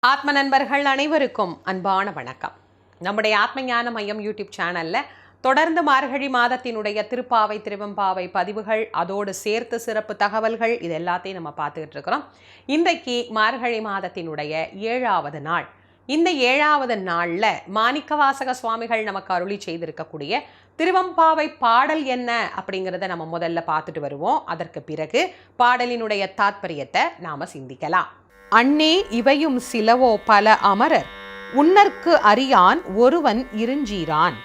ஆத்ம நண்பர்கள் அனைவருக்கும் அன்பான வணக்கம். நம்முடைய ஆத்ம ஞான மையம் யூடியூப் சேனலில் தொடர்ந்து மார்கழி மாதத்தினுடைய திருப்பாவை திருவெம்பாவை பதிவுகள், அதோடு சேர்த்து சிறப்பு தகவல்கள், இது எல்லாத்தையும் நம்ம பார்த்துக்கிட்டு இருக்கிறோம். இன்றைக்கு மார்கழி மாதத்தினுடைய 7வது நாள். இந்த 7வது நாளில் மாணிக்கவாசக சுவாமிகள் நமக்கு அருளி செய்திருக்கக்கூடிய திருவெம்பாவை பாடல் என்ன அப்படிங்கிறத நம்ம முதல்ல பார்த்துட்டு வருவோம். அதற்கு பிறகு பாடலினுடைய தாத்பரியத்தை நாம் சிந்திக்கலாம். அன்னே இவையும் சிலவோ பல அமரர் உன்னற்கு அறியான் ஒருவன் இருஞ்சீரான்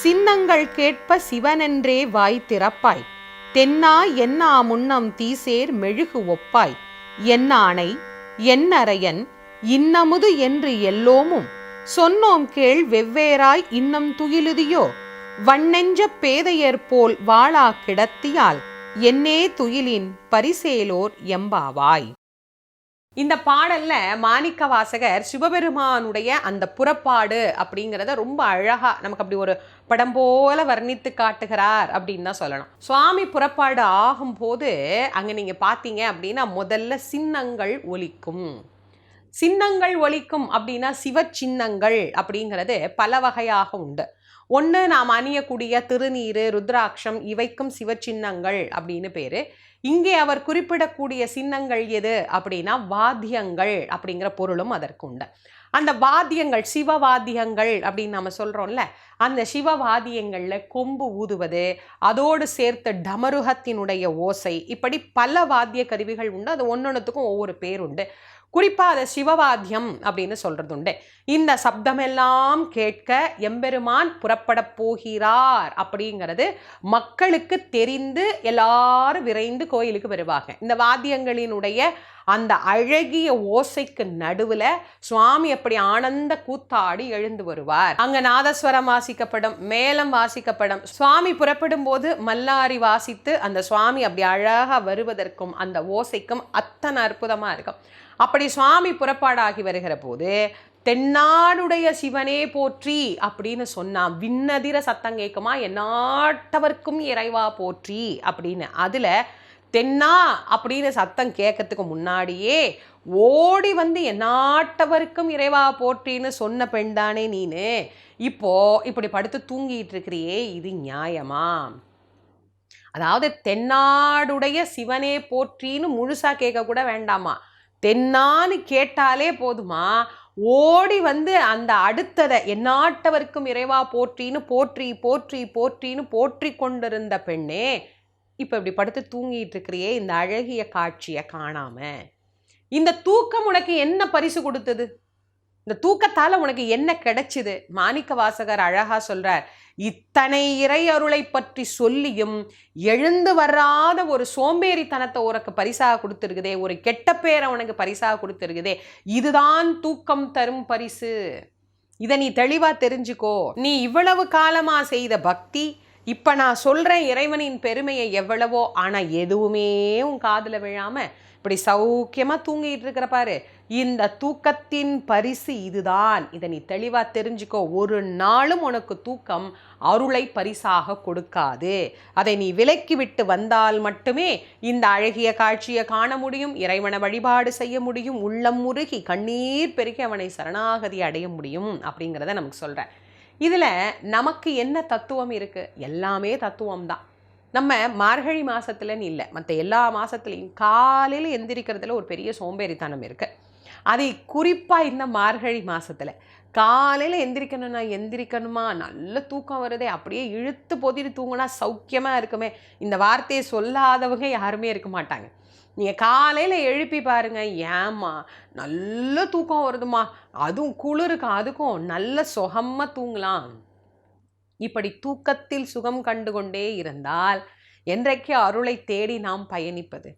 சின்னங்கள் கேட்ப சிவனென்றே வாய் திறப்பாய் தென்னா என்னா முன்னம் தீசேர் மெழுகு ஒப்பாய் என்னானை என்னரையன் இன்னமுது என்று எல்லோமும் சொன்னோம் கேள் வெவ்வேறாய் இன்னம் துயிலுதியோ வண்ணெஞ்ச பேதையர் போல் வாழா கிடத்தியால் என்னே துயிலின் பரிசேலோர் எம்பாவாய். இந்த பாடல்ல மாணிக்க வாசகர் சிவபெருமானுடைய அந்த புறப்பாடு அப்படிங்கிறத ரொம்ப அழகா நமக்கு அப்படி ஒரு படம் போல வர்ணித்து காட்டுகிறார் அப்படின்னு தான் சொல்லணும். சுவாமி புறப்பாடு ஆகும்போது அங்க நீங்க பார்த்தீங்க அப்படின்னா முதல்ல சின்னங்கள் ஒலிக்கும். சின்னங்கள் ஒலிக்கும் அப்படின்னா சிவ சின்னங்கள் அப்படிங்கிறது பல வகையாக உண்டு. ஒன்று, நாம் அணியக்கூடிய திருநீரு, ருத்ராட்சம், இவைக்கும் சிவ சின்னங்கள் அப்படின்னு பேரு. இங்கே அவர் குறிப்பிடக்கூடிய சின்னங்கள் எது அப்படின்னா வாத்தியங்கள் அப்படிங்கிற பொருளும் அதற்கு உண்டு. அந்த வாத்தியங்கள் சிவவாத்தியங்கள் அப்படின்னு நம்ம சொல்கிறோம்ல, அந்த சிவவாத்தியங்களில் கொம்பு ஊதுவது, அதோடு சேர்த்து டமருகத்தினுடைய ஓசை, இப்படி பல வாத்திய கருவிகள் உண்டு. அது ஒன்னொன்றுத்துக்கும் ஒவ்வொரு பேர் உண்டு. குறிப்பாக அதை சிவவாத்தியம் அப்படின்னு சொல்கிறது உண்டு. இந்த சப்தமெல்லாம் கேட்க எம்பெருமான் புறப்பட போகிறார் அப்படிங்கிறது மக்களுக்கு தெரிந்து எல்லாரும் விரைந்து கோயிலுக்கு வருவாங்க. இந்த வாத்தியங்களினுடைய அந்த அழகிய ஓசைக்கு நடுவில் சுவாமி அப்படி ஆனந்த கூத்தாடி எழுந்து வருவார். அங்க நாதஸ்வரம் வாசிக்கப்படும், மேளம் வாசிக்கப்படும். சுவாமி புறப்படும் போது மல்லாரி வாசித்து அந்த சுவாமி அப்படி அழகா வருவதற்கும் அந்த ஓசைக்கும் அத்தனை அற்புதமா இருக்கும். அப்படி சுவாமி புறப்பாடாகி வருகிற போது தென்னாடுடைய சிவனே போற்றி அப்படின்னு சொன்னா விண்ணதிர சத்தம் கேட்குமா, எந்நாட்டவர்க்கும் இறைவா போற்றி அப்படின்னு. அதுல தென்னா அப்படின்னு சத்தம் கேட்கறதுக்கு முன்னாடியே ஓடி வந்து எந்நாட்டவருக்கும் இறைவா போற்றின்னு சொன்ன பெண் தானே நீனு, இப்போ இப்படி படுத்து தூங்கிட்டு இருக்கிறியே, இது நியாயமா? அதாவது தென்னாடுடைய சிவனே போற்றின்னு முழுசா கேட்க கூட வேண்டாமா, தென்னான்னு கேட்டாலே போதுமா, ஓடி வந்து அந்த அடுத்ததை எந்நாட்டவர்க்கும் இறைவா போற்றின்னு போற்றி போற்றி போற்றின்னு போற்றி கொண்டிருந்த பெண்ணே இப்போ இப்படி படுத்து தூங்கிட்டு இருக்கிறியே, இந்த அழகிய காட்சியை காணாம இந்த தூக்கம் உனக்கு என்ன பரிசு கொடுத்தது? இந்த தூக்கத்தால உனக்கு என்ன கிடைச்சிது? மாணிக்க வாசகர் அழகா சொல்றார், இத்தனை இறை அருளை பற்றி சொல்லியும் எழுந்து வராத ஒரு சோம்பேறித்தனத்தை உனக்கு பரிசாக கொடுத்துருக்குதே, ஒரு கெட்ட பேரை உனக்கு பரிசாக கொடுத்துருக்குதே, இதுதான் தூக்கம் தரும் பரிசு. இதை நீ தெளிவா தெரிஞ்சுக்கோ. நீ இவ்வளவு காலமா செய்த பக்தி, இப்ப நான் சொல்றேன் இறைவனின் பெருமையை எவ்வளவோ, ஆனா எதுவுமே உன் காதுல விழாம இப்படி சௌக்கியமா தூங்கிட்டு இருக்கிற பாரு, இந்த தூக்கத்தின் பரிசு இதுதான். இதை நீ தெளிவா தெரிஞ்சுக்கோ. ஒரு நாளும் உனக்கு தூக்கம் அருளை பரிசாக கொடுக்காது. அதை நீ விலக்கி விட்டு வந்தால் மட்டுமே இந்த அழகிய காட்சியை காண முடியும், இறைவனை வழிபாடு செய்ய முடியும், உள்ளம் முருகி கண்ணீர் பெருகி அவனை சரணாகதி அடைய முடியும் அப்படிங்கிறத நமக்கு சொல்றேன். இதுல நமக்கு என்ன தத்துவம் இருக்கு? எல்லாமே தத்துவம் தான். நம்ம மார்கழி மாசத்துலன்னு இல்லை, மற்ற எல்லா மாசத்துலையும் காலையில் எந்திரிக்கிறதுல ஒரு பெரிய சோம்பேறித்தனம் இருக்கு. அதை குறிப்பாக இந்த மார்கழி மாசத்துல காலையில் எந்திரிக்கணுமா, நல்ல தூக்கம் வருதே, அப்படியே இழுத்து பொதிட்டு தூங்கினா சௌக்கியமா இருக்குமே, இந்த வார்த்தையை சொல்லாதவங்க யாருமே இருக்க மாட்டாங்க. நீங்கள் காலையில் எழுப்பி பாருங்க, ஏம்மா நல்ல தூக்கம் வருதுமா, அதுவும் குளிருக்கு அதுக்கும் நல்ல சுகமாக தூங்கலாம். இப்படி தூக்கத்தில் சுகம் கண்டு கொண்டே இருந்தால் என்றைக்கு அருளை தேடி நாம் பயணிப்பது?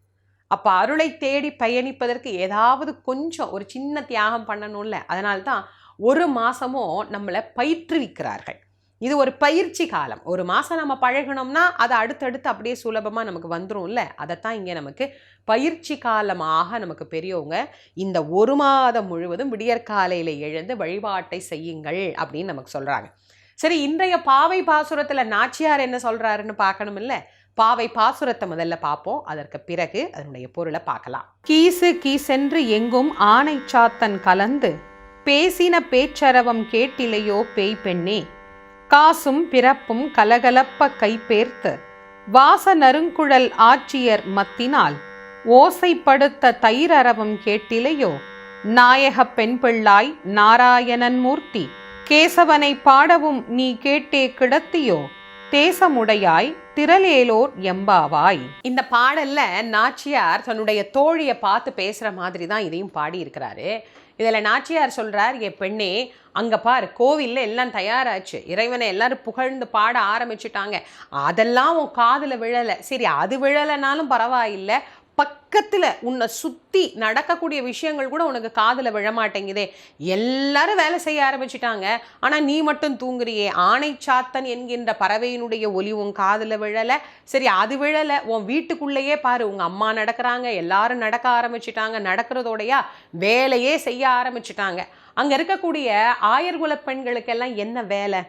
அப்போ அருளை தேடி பயணிப்பதற்கு ஏதாவது கொஞ்சம் ஒரு சின்ன தியாகம் பண்ணணும்ல. அதனால்தான் ஒரு மாதமும் நம்மளை பயிற்றுவிக்கிறார்கள். இது ஒரு பயிற்சி காலம். ஒரு மாதம் நம்ம பழகணும்னா அது அடுத்தடுத்து அப்படியே சுலபமாக நமக்கு வந்துடும்ல. அதைத்தான் இங்கே நமக்கு பயிற்சி காலமாக நமக்கு பெரியவங்க இந்த ஒரு மாதம் முழுவதும் விடியற்காலையில் எழுந்து வழிபாட்டை செய்யுங்கள் அப்படின்னு நமக்கு சொல்கிறாங்க. சரி, இன்றைய பாவை பாசுரத்துல நாச்சியார் என்ன சொல்றாருன்னு பார்க்கணும் இல்ல? பாவை பாசுரத்தை முதல்ல பார்ப்போம், அதற்கு பிறகு அதனுடைய பொருளை பார்க்கலாம். கீசு கீசென்று எங்கும் ஆனை சாத்தன் கலந்து பேசின பேச்சரவம் கேட்டிலையோ பேய் பெண்ணே, காசும் பிறப்பும் கலகலப்ப கைப்பேர்த்து வாச நறுங்குழல் ஆட்சியர் மத்தினால் ஓசைப்படுத்த தயிரரவம் கேட்டிலையோ, நாயக பெண் பிள்ளாய் நாராயணன் மூர்த்தி கேசவனை பாடவும் நீ கேட்டே கிடத்தியோ, தேசமுடையாய் திரளேலோர் எம்பாவாய். இந்த பாடல்ல நாச்சியார் தன்னுடைய தோழியை பார்த்து பேசுற மாதிரி தான் இதையும் பாடி இருக்கிறாரு. இதுல நாச்சியார் சொல்றார், என் பெண்ணே, அங்க பார், கோவில்ல எல்லாம் தயாராச்சு, இறைவனை எல்லாரும் புகழ்ந்து பாட ஆரம்பிச்சுட்டாங்க, அதெல்லாம் உன் காதுல விழலை. சரி, அது விழலைனாலும் பரவாயில்லை, பக்கத்தில் உன்னை சுற்றி நடக்கக்கூடிய விஷயங்கள் கூட உனக்கு காதில் விழமாட்டேங்குதே, எல்லாரும் வேலை செய்ய ஆரம்பிச்சிட்டாங்க, ஆனால் நீ மட்டும் தூங்குறியே, ஆனை சாத்தன் என்கின்ற பறவையினுடைய ஒலி உன் காதில் விழலை. சரி, அது விழலை, உன் வீட்டுக்குள்ளேயே பாரு, உங்கள் அம்மா நடக்கிறாங்க, எல்லாரும் நடக்க ஆரம்பிச்சிட்டாங்க, நடக்கிறதோடையா வேலையே செய்ய ஆரம்பிச்சிட்டாங்க. அங்கே இருக்கக்கூடிய ஆயர்குல பெண்களுக்கெல்லாம் என்ன வேலை?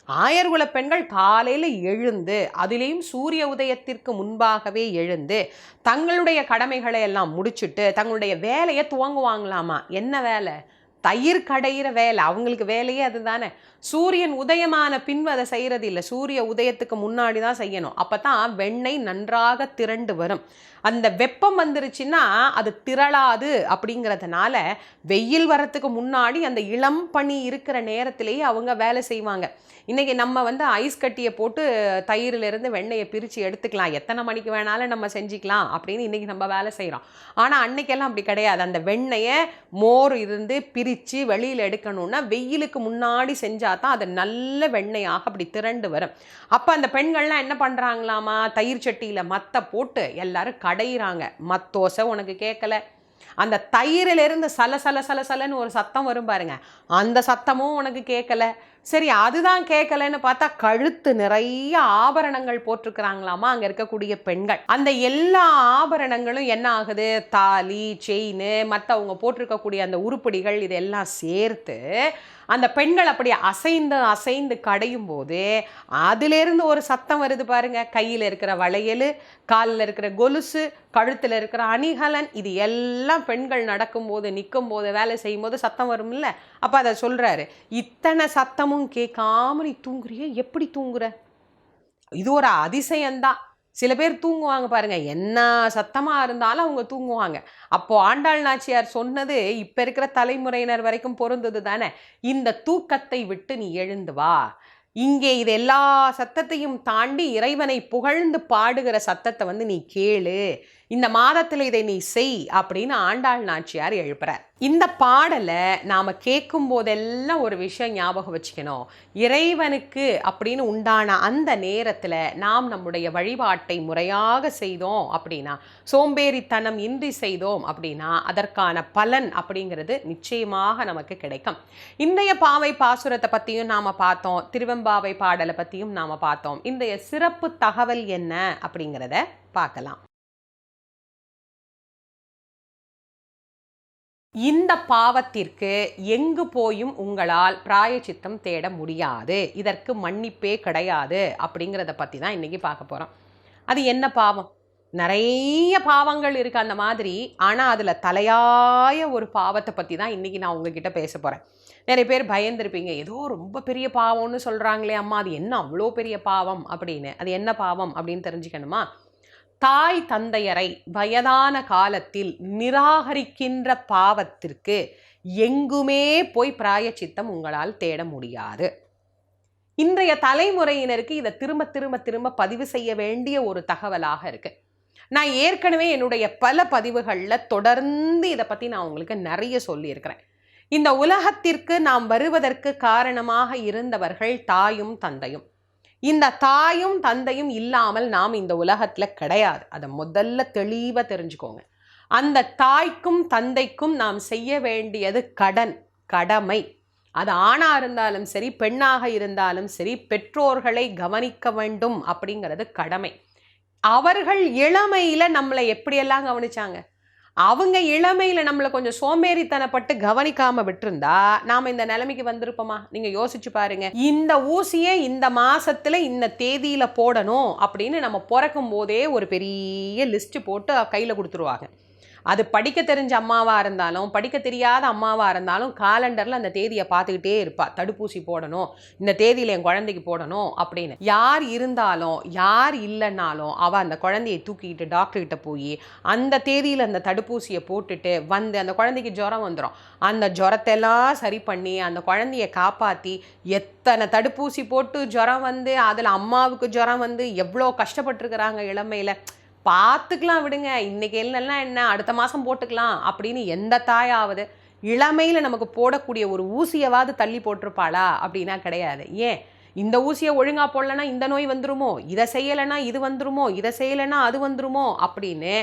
ஆயர்குல பெண்கள் காலையில் எழுந்து, அதிலேயும் சூரிய உதயத்திற்கு முன்பாகவே எழுந்து தங்களுடைய கடமைகளை எல்லாம் முடிச்சுட்டு தங்களுடைய வேலையை துவங்குவாங்களாமா. என்ன வேலை? தயிர் கடையிற வேலை. அவங்களுக்கு வேலையே அதுதானே. சூரியன் உதயமான பின்பு அதை செய்கிறது இல்லை, சூரிய உதயத்துக்கு முன்னாடி தான் செய்யணும். அப்போ தான் வெண்ணெய் நன்றாக திரண்டு வரும். அந்த வெப்பம் வந்துருச்சுன்னா அது திரளாது. அப்படிங்கிறதுனால வெயில் வரத்துக்கு முன்னாடி அந்த இளம் பனி இருக்கிற நேரத்திலேயே அவங்க வேலை செய்வாங்க. இன்றைக்கி நம்ம ஐஸ் கட்டியை போட்டு தயிரிலிருந்து வெண்ணெயை பிரித்து எடுத்துக்கலாம், எத்தனை மணிக்கு வேணாலும் நம்ம செஞ்சுக்கலாம் அப்படின்னு இன்றைக்கி நம்ம வேலை செய்கிறோம். ஆனால் அன்றைக்கெல்லாம் அப்படி கிடையாது. அந்த வெண்ணெயை மோர் இருந்து பிரித்து வெளியில் எடுக்கணும்னா வெயிலுக்கு முன்னாடி செஞ்சால் தான் அது நல்ல வெண்ணெயாக அப்படி திரண்டு வரும். அப்போ அந்த பெண்கள்லாம் என்ன பண்ணுறாங்களாமா, தயிர் சட்டியில் மத்தை போட்டு எல்லாரும் கடையிறாங்க. மத்தோசை உனக்கு கேட்கல, அந்த தயிரிலிருந்து சல சல சல சலன்னு ஒரு சத்தம் வரும் பாருங்க, அந்த சத்தமும் உனக்கு கேட்கல. சரி, அதுதான் கேட்கலன்னு பார்த்தா கழுத்து நிறைய ஆபரணங்கள் போட்டிருக்கிறாங்களாமா அங்கே இருக்கக்கூடிய பெண்கள். அந்த எல்லா ஆபரணங்களும் என்ன ஆகுது, தாலி, செயின், மற்ற அவங்க போட்டிருக்கக்கூடிய அந்த உருப்படிகள் இதெல்லாம் சேர்த்து அந்த பெண்கள் அப்படி அசைந்து அசைந்து கடையும் போது அதிலிருந்து ஒரு சத்தம் வருது பாருங்க. கையில் இருக்கிற வளையல், காலில் இருக்கிற கொலுசு, கழுத்தில் இருக்கிற அணிகலன், இது எல்லாம் பெண்கள் நடக்கும்போது நிற்கும் போது வேலை செய்யும் போது சத்தம் வரும் இல்லை? அப்போ அதை சொல்கிறாரு, இத்தனை சத்தமும் கேட்காம நீ தூங்குறிய, எப்படி தூங்குற? இது ஒரு அதிசயம்தான். சில பேர் தூங்குவாங்க பாருங்க, என்ன சத்தமாக இருந்தாலும் அவங்க தூங்குவாங்க. அப்போது ஆண்டாள் நாச்சியார் சொன்னது இப்போ இருக்கிற தலைமுறையினர் வரைக்கும் பொருந்தது தானே. இந்த தூக்கத்தை விட்டு நீ எழுந்து வா, இங்கே இது எல்லா சத்தத்தையும் தாண்டி இறைவனை புகழ்ந்து பாடுகிற சத்தத்தை நீ கேளு, இந்த மாதத்தில் இதை நீ செய் அப்படின்னு ஆண்டாள் நாச்சியார் எழுப்புறார். இந்த பாடலை நாம் கேட்கும் போதெல்லாம் ஒரு விஷயம் ஞாபகம் வச்சுக்கணும். இறைவனுக்கு அப்படின்னு உண்டான அந்த நேரத்தில் நாம் நம்முடைய வழிபாட்டை முறையாக செய்தோம் அப்படின்னா, சோம்பேறித்தனம் இன்றி செய்தோம் அப்படின்னா அதற்கான பலன் அப்படிங்கிறது நிச்சயமாக நமக்கு கிடைக்கும். இன்றைய பாவை பாசுரத்தை பற்றியும் நாம் பார்த்தோம், திருவெம்பாவை பாடலை பற்றியும் நாம் பார்த்தோம். இன்றைய சிறப்பு தகவல் என்ன அப்படிங்கிறத பார்க்கலாம். இந்த பாவத்திற்கு எங்கு போயும் உங்களால் பிராயச்சித்தம் தேட முடியாது, இதற்கு மன்னிப்பே கிடையாது அப்படிங்கிறத பற்றி தான் இன்றைக்கி பார்க்க போகிறோம். அது என்ன பாவம்? நிறைய பாவங்கள் இருக்குது அந்த மாதிரி. ஆனால் அதில் தலையாய ஒரு பாவத்தை பற்றி தான் இன்றைக்கி நான் உங்ககிட்ட பேச போகிறேன். நிறைய பேர் பயந்துருப்பீங்க, ஏதோ ரொம்ப பெரிய பாவம்னு சொல்கிறாங்களே அம்மா, அது என்ன அவ்வளோ பெரிய பாவம் அப்படின்னு. அது என்ன பாவம் அப்படின்னு தெரிஞ்சுக்கணுமா? தாய் தந்தையரை வயதான காலத்தில் நிராகரிக்கின்ற பாவத்திற்கு எங்குமே போய் பிராயச்சித்தம் உங்களால் தேட முடியாது. இன்றைய தலைமுறையினருக்கு இதை திரும்ப திரும்ப திரும்ப பதிவு செய்ய வேண்டிய ஒரு தகவலாக இருக்கு. நான் ஏற்கனவே என்னுடைய பல பதிவுகளில் தொடர்ந்து இதை பற்றி நான் உங்களுக்கு நிறைய சொல்லியிருக்கிறேன். இந்த உலகத்திற்கு நாம் வருவதற்கு காரணமாக இருந்தவர்கள் தாயும் தந்தையும். இந்த தாயும் தந்தையும் இல்லாமல் நாம் இந்த உலகத்தில் கிடையாது. அதை முதல்ல தெளிவாக தெரிஞ்சுக்கோங்க. அந்த தாய்க்கும் தந்தைக்கும் நாம் செய்ய வேண்டியது கடன், கடமை. அது ஆணாக இருந்தாலும் சரி, பெண்ணாக இருந்தாலும் சரி, பெற்றோர்களை கவனிக்க வேண்டும் அப்படிங்கிறது கடமை. அவர்கள் இளமையில் நம்மளை எப்படியெல்லாம் கவனிச்சாங்க? அவங்க இளமையில் நம்மளை கொஞ்சம் சோம்பேறித்தனப்பட்டு கவனிக்காமல் விட்டுருந்தா நாம் இந்த நிலைமைக்கு வந்திருப்போமா? நீங்கள் யோசிச்சு பாருங்க. இந்த ஊசியை இந்த மாசத்துல இந்த தேதியில் போடணும் அப்படின்னு நம்ம பிறக்கும் போதே ஒரு பெரிய லிஸ்ட்டு போட்டு கையில் கொடுத்துருவாங்க. அது படிக்க தெரிஞ்ச அம்மாவாக இருந்தாலும் படிக்க தெரியாத அம்மாவாக இருந்தாலும் காலண்டரில் அந்த தேதியை பார்த்துக்கிட்டே இருப்பா. தடுப்பூசி போடணும், இந்த தேதியில் என் குழந்தைக்கு போடணும் அப்படின்னு. யார் இருந்தாலும் யார் இல்லைன்னாலும் அவள் அந்த குழந்தையை தூக்கிக்கிட்டு டாக்டர்கிட்ட போய் அந்த தேதியில் அந்த தடுப்பூசியை போட்டுட்டு வந்து அந்த குழந்தைக்கு ஜுரம் வந்துடும். அந்த ஜுரத்தெல்லாம் சரி பண்ணி அந்த குழந்தைய காப்பாற்றி எத்தனை தடுப்பூசி போட்டு ஜுரம் வந்து அதில் அம்மாவுக்கு ஜுரம் வந்து எவ்வளோ கஷ்டப்பட்டுருக்குறாங்க இளமையில். பார்த்துக்கலாம் விடுங்க, இன்றைக்கி இல்லைன்னா என்ன, அடுத்த மாதம் போட்டுக்கலாம் அப்படின்னு எந்த தாயாவது இளமையில் நமக்கு போடக்கூடிய ஒரு ஊசியவாது தள்ளி போட்டிருப்பாளா? அப்படின்னா கிடையாது. ஏன் இந்த ஊசியை ஒழுங்காக போடலைன்னா இந்த நோய் வந்துருமோ, இதை செய்யலைன்னா இது வந்துருமோ, இதை செய்யலைன்னா அது வந்துருமோ அப்படின்னு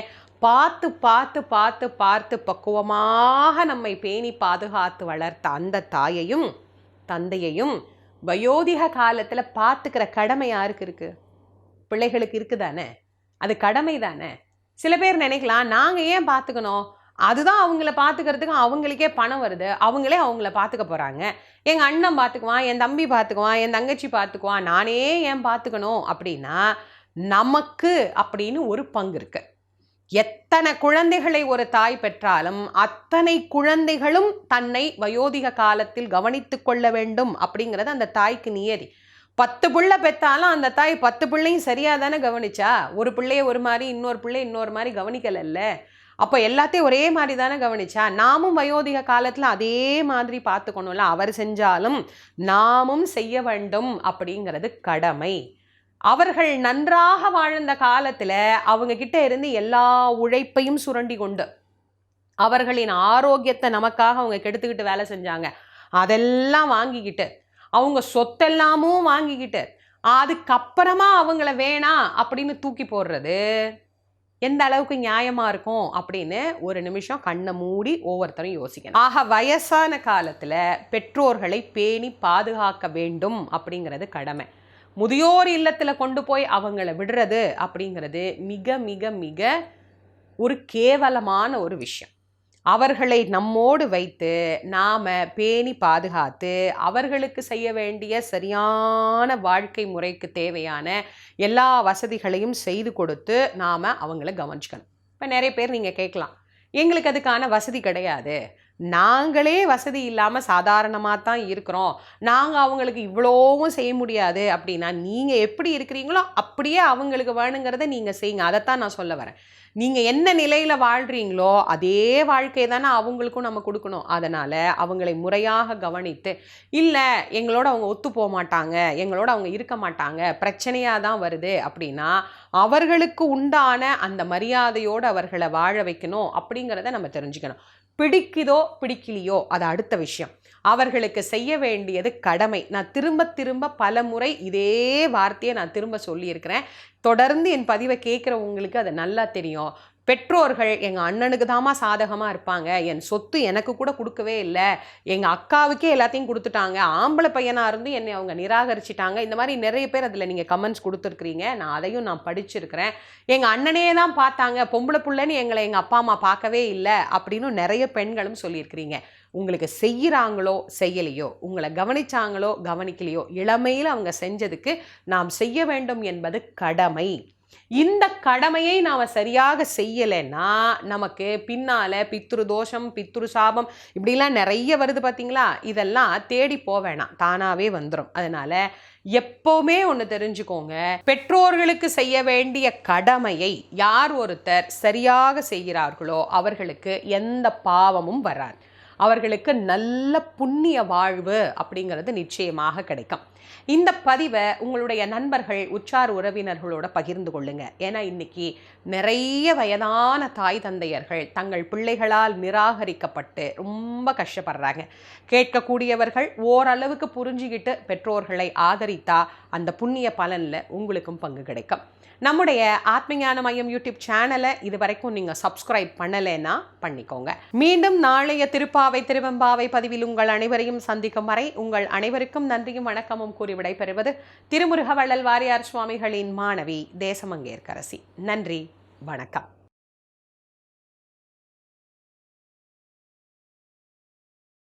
பார்த்து பார்த்து பார்த்து பார்த்து பக்குவமாக நம்மை பேணி பாதுகாத்து வளர்த்த அந்த தாயையும் தந்தையையும் வயோதிக காலத்தில் பார்த்துக்கிற கடமை யாருக்கு இருக்குது? பிள்ளைகளுக்கு இருக்குதானே? அது கடமை தானே. சில பேர் நினைக்கலாம், நாங்கள் ஏன் பார்த்துக்கணும், அதுதான் அவங்கள பார்த்துக்கிறதுக்கு அவங்களுக்கே பணம் வருது, அவங்களே அவங்கள பார்த்துக்க போகிறாங்க, எங்கள் அண்ணன் பார்த்துக்குவான், என் தம்பி பார்த்துக்குவான், என் தங்கச்சி பார்த்துக்குவான், நானே ஏன் பார்த்துக்கணும் அப்படின்னா நமக்கு அப்படின்னு ஒரு பங்கு இருக்கு. எத்தனை குழந்தைகளை ஒரு தாய் பெற்றாலும் அத்தனை குழந்தைகளும் தன்னை வயோதிக காலத்தில் கவனித்து கொள்ள வேண்டும் அப்படிங்கிறது அந்த தாய்க்கு நியதி. 10 பிள்ளை பெற்றாலும் அந்த தாய் 10 பிள்ளையும் சரியாக தானே கவனிச்சா? ஒரு பிள்ளைய ஒரு மாதிரி இன்னொரு பிள்ளை இன்னொரு மாதிரி கவனிக்கலைல்ல. அப்போ எல்லாத்தையும் ஒரே மாதிரி தானே கவனிச்சா? நாமும் வயோதிக காலத்தில் அதே மாதிரி பார்த்துக்கணும்ல. அவர் செஞ்சாலும் நாமும் செய்ய வேண்டும் அப்படிங்கிறது கடமை. அவர்கள் நன்றாக வாழ்ந்த காலத்தில் அவங்க கிட்ட இருந்து எல்லா உழைப்பையும் சுரண்டி கொண்டு அவர்களின் ஆரோக்கியத்தை நமக்காக அவங்க கெடுத்துக்கிட்டு வேலை செஞ்சாங்க. அதெல்லாம் வாங்கிக்கிட்டு அவங்க சொத்தெல்லாமும் வாங்கிக்கிட்டு அதுக்கப்புறமா அவங்கள வேணாம் அப்படின்னு தூக்கி போடுறது எந்த அளவுக்கு நியாயமாக இருக்கும் அப்படின்னு ஒரு நிமிஷம் கண்ணை மூடி ஒவ்வொருத்தரும் யோசிக்கணும். ஆக வயசான காலத்தில் பெற்றோர்களை பேணி பாதுகாக்க வேண்டும் அப்படிங்கிறது கடமை. முதியோர் இல்லத்தில் கொண்டு போய் அவங்கள விடுறது அப்படிங்கிறது மிக மிக மிக ஒரு கேவலமான ஒரு விஷயம். அவர்களை நம்மோடு வைத்து நாம் பேணி பாதுகாத்து அவர்களுக்கு செய்ய வேண்டிய சரியான வாழ்க்கை முறைக்கு தேவையான எல்லா வசதிகளையும் செய்து கொடுத்து நாம் அவங்கள கவனிச்சுக்கணும். இப்போ நிறைய பேர் நீங்கள் கேட்கலாம், எங்களுக்கு அதுக்கான வசதி கிடையாது, நாங்களே வசதி இல்லாமல் சாதாரணமாக தான் இருக்கிறோம், நாங்கள் அவங்களுக்கு இவ்வளோவும் செய்ய முடியாது அப்படின்னா நீங்கள் எப்படி இருக்கிறீங்களோ அப்படியே அவங்களுக்கு வேணுங்கிறத நீங்கள் செய்யுங்க. அதைத்தான் நான் சொல்ல வரேன். நீங்கள் என்ன நிலையில் வாழ்கிறீங்களோ அதே வாழ்க்கை தானே அவங்களுக்கும் நம்ம கொடுக்கணும். அதனால் அவங்களை முறையாக கவனித்து, இல்லை எங்களோட அவங்க ஒத்து போக மாட்டாங்க, எங்களோட அவங்க இருக்க மாட்டாங்க, பிரச்சனையாக தான் வருது அப்படின்னா அவர்களுக்கு உண்டான அந்த மரியாதையோடு அவர்களை வாழ வைக்கணும் அப்படிங்கிறத நம்ம தெரிஞ்சுக்கணும். பிடிக்குதோ பிடிக்கலையோ அது அடுத்த விஷயம். அவர்களுக்கு செய்ய வேண்டியது கடமை. நான் திரும்ப திரும்ப பல முறை இதே வார்த்தையை நான் திரும்ப சொல்லியிருக்கிறேன். தொடர்ந்து என் பதிவை கேட்குறவங்களுக்கு அது நல்லா தெரியும். பெற்றோர்கள் எங்கள் அண்ணனுக்கு தாமா சாதகமாக இருப்பாங்க, என் சொத்து எனக்கு கூட கொடுக்கவே இல்லை, எங்கள் அக்காவுக்கே எல்லாத்தையும் கொடுத்துட்டாங்க, ஆம்பளை பையனாக இருந்து என்னை அவங்க நிராகரிச்சிட்டாங்க, இந்த மாதிரி நிறைய பேர் அதில் நீங்கள் கமெண்ட்ஸ் கொடுத்துருக்குறீங்க. நான் படிச்சிருக்கிறேன். எங்கள் அண்ணனே தான் பார்த்தாங்க, பொம்பளை பிள்ளைன்னு எங்களை எங்கள் அப்பா அம்மா பார்க்கவே இல்லை அப்படின்னு நிறைய பெண்களும் சொல்லியிருக்கிறீங்க. உங்களுக்கு செய்கிறாங்களோ செய்யலையோ, உங்களை கவனிச்சாங்களோ கவனிக்கலையோ, இளமையில் அவங்க செஞ்சதுக்கு நாம் செய்ய வேண்டும் என்பது கடமை. இந்த கடமையை நாம் சரியாக செய்யலைன்னா நமக்கு பின்னால் பித்ரு தோஷம், பித்ரு சாபம் இப்படிலாம் நிறைய வருது பார்த்தீங்களா? இதெல்லாம் தேடி போவேணாம், தானாகவே வந்துடும். அதனால் எப்போவுமே ஒன்று தெரிஞ்சுக்கோங்க, பெற்றோர்களுக்கு செய்ய வேண்டிய கடமையை யார் ஒருத்தர் சரியாக செய்கிறார்களோ அவர்களுக்கு எந்த பாவமும் வராது, அவர்களுக்கு நல்ல புண்ணிய வாழ்வு அப்படிங்கிறது நிச்சயமாக கிடைக்கும். இந்த பதிவை உங்களுடைய நண்பர்கள், உற்றார் உறவினர்களோட பகிர்ந்து கொள்ளுங்க. ஏன்னா இன்னைக்கு நிறைய வயதான தாய் தந்தையர்கள் தங்கள் பிள்ளைகளால் நிராகரிக்கப்பட்டு ரொம்ப கஷ்டப்படுறாங்க. கேட்கக்கூடியவர்கள் ஓரளவுக்கு புரிஞ்சுக்கிட்டு பெற்றோர்களை ஆதரித்தா அந்த புண்ணிய பலனில் உங்களுக்கும் பங்கு கிடைக்கும். நம்முடைய ஆத்மஞான மையம் யூடியூப் சேனலை இது வரைக்கும் நீங்கள் சப்ஸ்கிரைப் பண்ணலைன்னா பண்ணிக்கோங்க. மீண்டும் நாளைய திருப்பாவை திருவெம்பாவை பதிவில் உங்கள் அனைவரையும் சந்திக்கும் வரை உங்கள் அனைவருக்கும் நன்றியும் வணக்கமும் கூறி விடைபெறுவது திருமுருக வள்ளல் வாரியார் சுவாமிகளின் மாணவி தேசமங்கேற்கரசி. நன்றி, வணக்கம்.